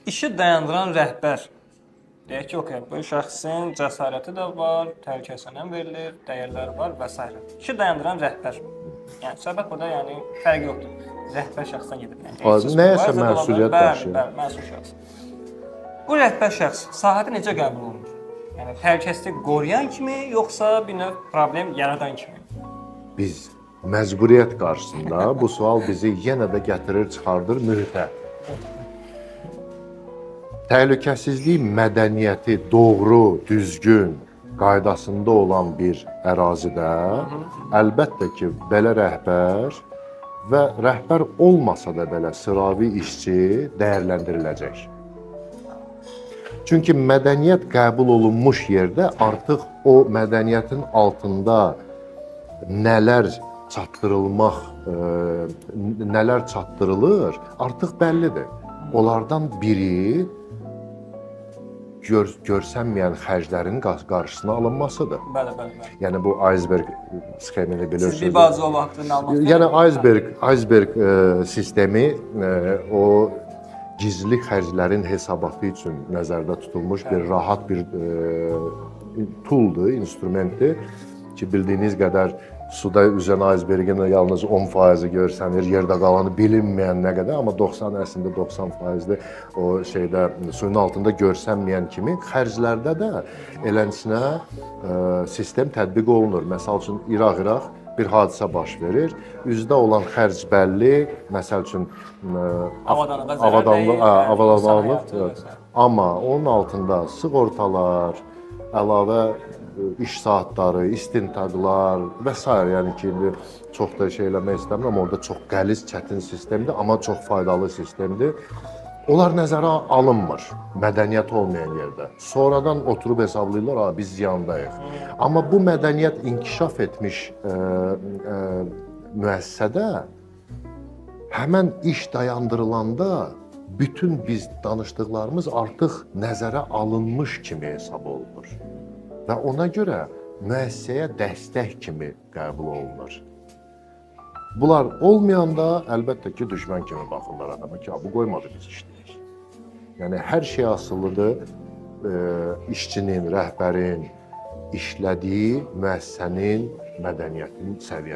İşi dayandıran rəhbər. Deyək ki, okey, bu şəxsin cəsarəti də var, təhlükəsindən verilir, dəyərləri var və s. İşi dayandıran rəhbər. Yəni söhbət burada yəni fərqi yoxdur. Rəhbər şəxsdən gedir. Yəni Nəyəsə məsuliyyət daşıyır. Bəli, məsul şəxs. Bu rəhbər şəxs sahədə necə qəbul olunur? Yəni təhlükəsizliyi qoruyan kimi, yoxsa bir növ problem yaradan kimi? Biz məcburiyyət qarşısında bu sual bizi yenə də gətirir, çıxardır mühitə. Təhlükəsizlik mədəniyyəti doğru, düzgün, qaydasında olan bir ərazidə əlbəttə ki, belə rəhbər və rəhbər olmasa da belə sıravi işçi dəyərləndiriləcək. Çünki mədəniyyət qəbul olunmuş yerdə artıq o mədəniyyətin altında nələr çatdırılır, artıq bəllidir. Onlardan biri görsənməyən xərclərin qarşısına alınmasıdır. Bəli. Yəni bu iceberg sxemini bilirsiniz. Siz bir bazı o vaxtı məlumat Yəni iceberg sistemi o gizli xərclərin hesabatı üçün nəzərdə tutulmuş bir rahat bir tooldur, instrumentdir ki, bildiyiniz qədər suda üzən icebergin yalnız 10% görsənir, yerdə qalanı bilinməyən nə qədər, amma 90 90%-dir o şeydə suyun altında görsənməyən kimi xərclərdə də eləsinə sistem tətbiq olunur. Məsəl üçün İraq bir hadisə baş verir. Üzdə olan xərc bəlli, məsəl üçün avadanlıq, amma onun altında sığortalar, əlavə iş saatları, istintaqlar və s. yəni ki, çox da şey eləmək istəmirəm, orada çox qəliz, çətin sistemdir, amma çox faydalı sistemdir. Onlar nəzərə alınmır mədəniyyət olmayan yerdə. Sonradan oturub hesablayırlar, biz ziyandayıq. Amma bu mədəniyyət inkişaf etmiş müəssisədə həmən iş dayandırılanda bütün biz danışdıqlarımız artıq nəzərə alınmış kimi hesab olunur. Və ona görə müəssisəyə dəstək kimi qəbul olunur. Bunlar olmayanda əlbəttə ki, düşmən kimi baxırlar adama ki, bu qoymadı biz işləyək. Yəni, hər şey asılıdır işçinin, rəhbərin işlədiyi müəssisənin mədəniyyətin səviyyəsində.